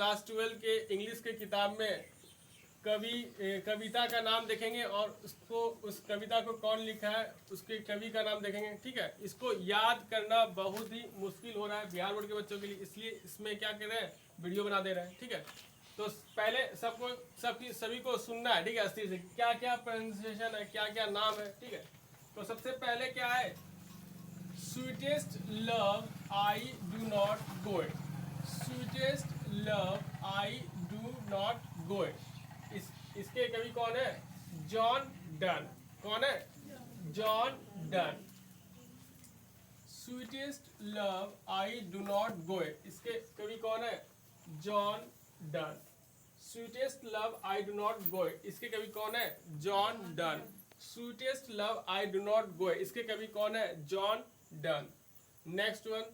Class 12 के English के किताब में कविता का नाम देखेंगे और उस कविता को कौन लिखा है उसके कवि का नाम देखेंगे। ठीक है, इसको याद करना बहुत ही मुश्किल हो रहा है बिहार बोर्ड के बच्चों के लिए, इसलिए इसमें क्या कर रहे हैं, वीडियो बना दे रहे हैं। ठीक है, तो पहले सभी को सुनना है। ठीक है, अस्थिर से क्या क्या प्रोनाउंसिएशन है, क्या क्या नाम है। ठीक है, तो सबसे पहले क्या है, sweetest love I do not go it, sweetest love I do not go it. इसके कवि कौन है, जॉन डन। कौन है, John Donne. Sweetest love I do not go it, इसके कवि कौन है, John Donne. Sweetest love I do not go it, इसके कवि कौन है, John Donne. Sweetest love I do not go it, इसके कवि कौन है, John Donne. Next one,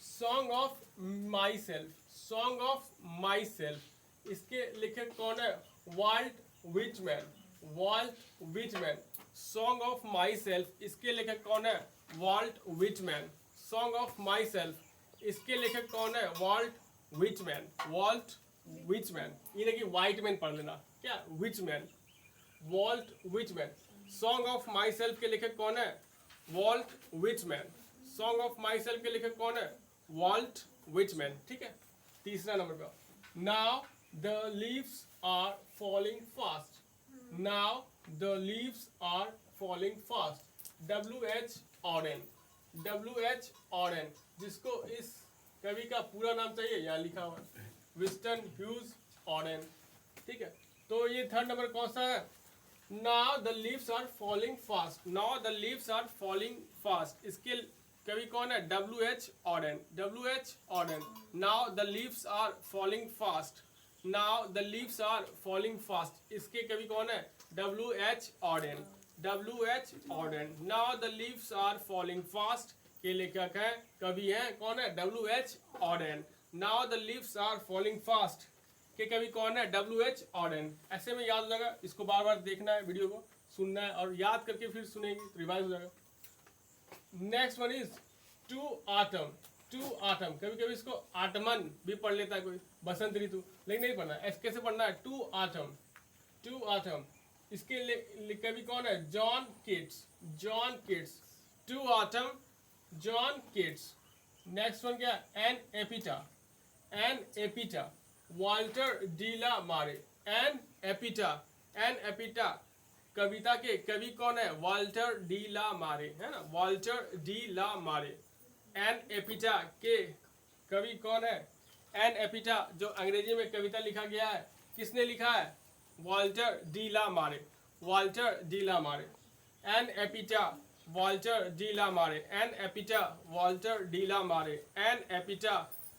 song of myself, song of myself, इसके लेखक कौन है, Walt Whitman, Walt Whitman. Song of myself, इसके लेखक कौन है, Walt Whitman. Song of myself, इसके लेखक कौन है, वाल्ट विचमैन, वाल्ट विचमैन। ये नहीं कि वाइट मैन पढ़ लेना, क्या Whitman, Walt Whitman. Song of myself के लेखक कौन है, Walt Whitman. Song of myself के लेखक कौन है, वाल्ट विचमैन। ठीक है, तीसरा नंबर पे, now the leaves are falling fast, now the leaves are falling fast. WH Auden, WH Auden, जिसको इस कवि का पूरा नाम चाहिए, यहाँ लिखा हुआ है, विंस्टन ह्यूज ऑरेन। ठीक है, तो ये थर्ड नंबर कौन सा है, now the leaves are falling fast, now the leaves are falling fast, इसके कवि कौन है, WH Auden, WH Auden. Now the leaves are falling fast, now the leaves are falling fast, इसके कवि कौन है, WH Auden, WH Auden. Now the leaves are falling fast के लेखक है, कवि है, कौन है, WH Auden. Now the leaves are falling fast के कवि कौन है, WH ऑरेन। ऐसे में याद हो जाएगा, इसको बार बार देखना है, वीडियो को सुनना है और याद करके फिर सुनेंगे, रिवाइज हो जाएगा। Next one is to autumn, to autumn, कभी कभी इसको आटमन भी पढ़ लेता है कोई, बसंत ऋतु, लेकिन नहीं पढ़ना है, कैसे पढ़ना है, टू ऑटम, टू ऑटम। इसके कवि कौन है, John Keats, John Keats. To autumn, John Keats. Next one क्या, an epitaph, an epitaph, Walter de la Mare, an epitaph, an एपिटा। कविता के कवि कौन है, वाल्टर डी ला मारे, है ना, Walter de la Mare. An एपिटा के कवि कौन है, एन एपिटा जो अंग्रेजी में कविता लिखा गया है, किसने लिखा है, वाल्टर डी ला मारे, Walter de la Mare. An epitaph, Walter de la Mare, an epitaph, Walter de la Mare, an epitaph,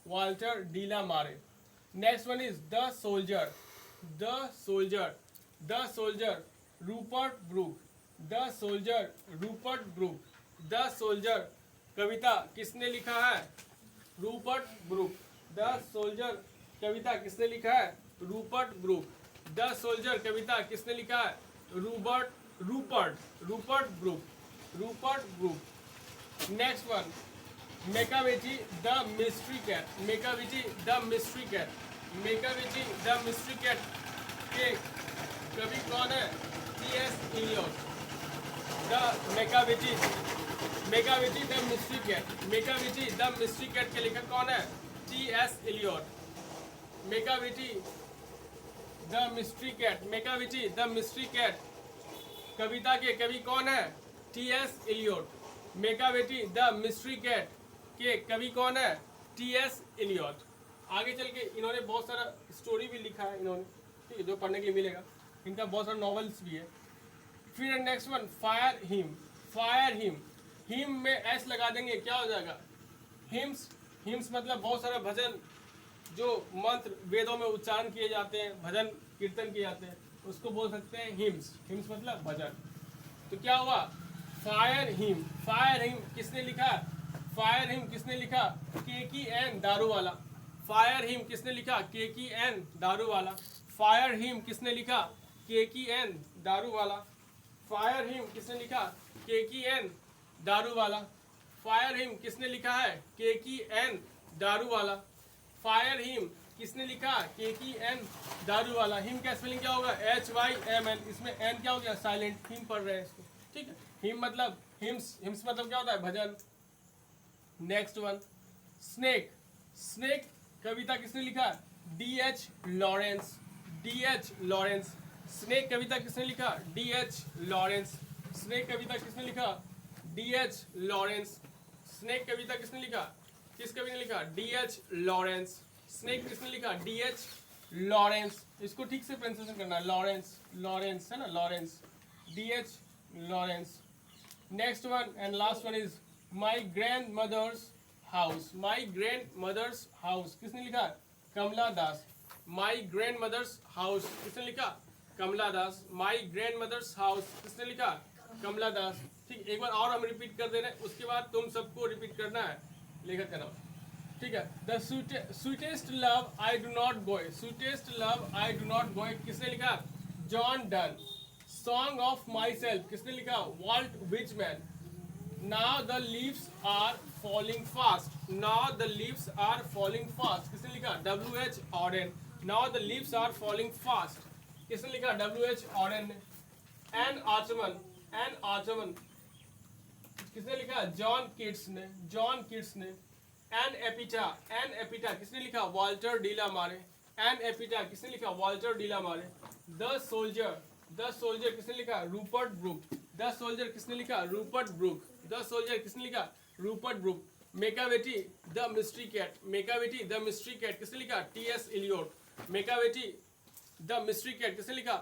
Walter de la Mare. Next one is the soldier, the soldier, the soldier, Rupert Brooke, the soldier, Rupert Brooke. The soldier कविता किसने लिखा है, Rupert Brooke. The soldier कविता किसने लिखा है, Rupert Brooke. The soldier कविता किसने लिखा है, Rupert Brooke, Rupert Brooke. Next one, Macavity the mystery cat, Macavity the mystery cat, Macavity the mystery cat के कवि कौन है, T.S. Eliot. The Macavity, Macavity the mystery cat, Macavity the mystery cat के लेखक कौन है, T.S. Eliot. Macavity the mystery cat, Macavity the mystery cat कविता के कवि कौन है, T.S. Eliot. Macavity the mystery cat के कवि कौन है, T.S. इलियट। आगे चल के इन्होंने बहुत सारा स्टोरी भी लिखा है इन्होंने, ठीक है, जो पढ़ने के लिए मिलेगा, इनका बहुत सारा नॉवेल्स भी है। फिर next one, fire him, fire him, him में एस लगा देंगे, क्या हो जाएगा, हिम्स। हिम्स मतलब बहुत सारा भजन, जो मंत्र वेदों में उच्चारण किए जाते हैं, भजन कीर्तन किए जाते हैं, उसको बोल सकते हैं हिम्स। हिम्स मतलब भजन। तो क्या हुआ, फायर हिम, फायर हिम किसने लिखा, फायर हिम किसने लिखा, KKN दारूवाला। फायर हिम किसने लिखा, KKN दारूवाला। फायर हिम किसने लिखा, KKN दारूवाला। फायर हिम किसने लिखा, KKN दारूवाला। फायर हिम किसने लिखा है, KKN दारूवाला। फायर हिम किसने लिखा? KEN दारू वाला। हिम का स्पेलिंग क्या होगा? HYMN। इसमें एन क्या हो गया? साइलेंट। हिम पढ़ रहे हैं इसको, ठीक है। हिम मतलब हिम्स, हिम्स मतलब क्या होता है? भजन। Next one, snake. स्नेक कविता किसने लिखा? DH Lawrence. DH Lawrence. Snake कविता किसने लिखा? DH Lawrence. स्नेक कविता किसने लिखा? DH Lawrence. स्नेक कविता किसने लिखा? किस कवि ने लिखा? DH Lawrence. स्नेक किसने लिखा? DH Lawrence. इसको ठीक से प्रोनाउंसिएशन करना है, लॉरेंस। लॉरेंस है ना, Lawrence. DH Lawrence. Next one and last one is my grand mother's house. माई ग्रैंड मदर्स हाउस किसने लिखा? Kamala Das. My grand mother's house किसने लिखा? Kamala Das. My grand mother's house किसने लिखा? कमला दास। ठीक, एक बार और हम रिपीट कर दे रहे हैं, उसके बाद तुम सबको रिपीट करना है लेखक का नाम, ठीक है। The sweetest love I do not go. Sweetest love I do not go किसने लिखा? John Donne. Song of myself किसने लिखा? Walt Whitman. Now the leaves are falling fast. Now the leaves are falling fast किसने लिखा? WH Auden. Now the leaves are falling fast किसने लिखा? WH ऑरेन ने। N आचमन। एन आचमन किसने लिखा? जॉन किट्स ने। जॉन किट्स ने। N epitaph. एन एपिटा किसने लिखा? वॉल्टर डीला मारे। एन एपिटा किसने लिखा? वॉल्टर डीला मारे। The soldier. द सोल्जर किसने लिखा? Rupert Brooke. द सोल्जर किसने लिखा? Rupert Brooke. द सोल्जर किसने लिखा? Rupert Brooke. Macavity the mystery cat. Macavity the mystery cat किसने लिखा? TS Eliot. Macavity the mystery cat किसने लिखा?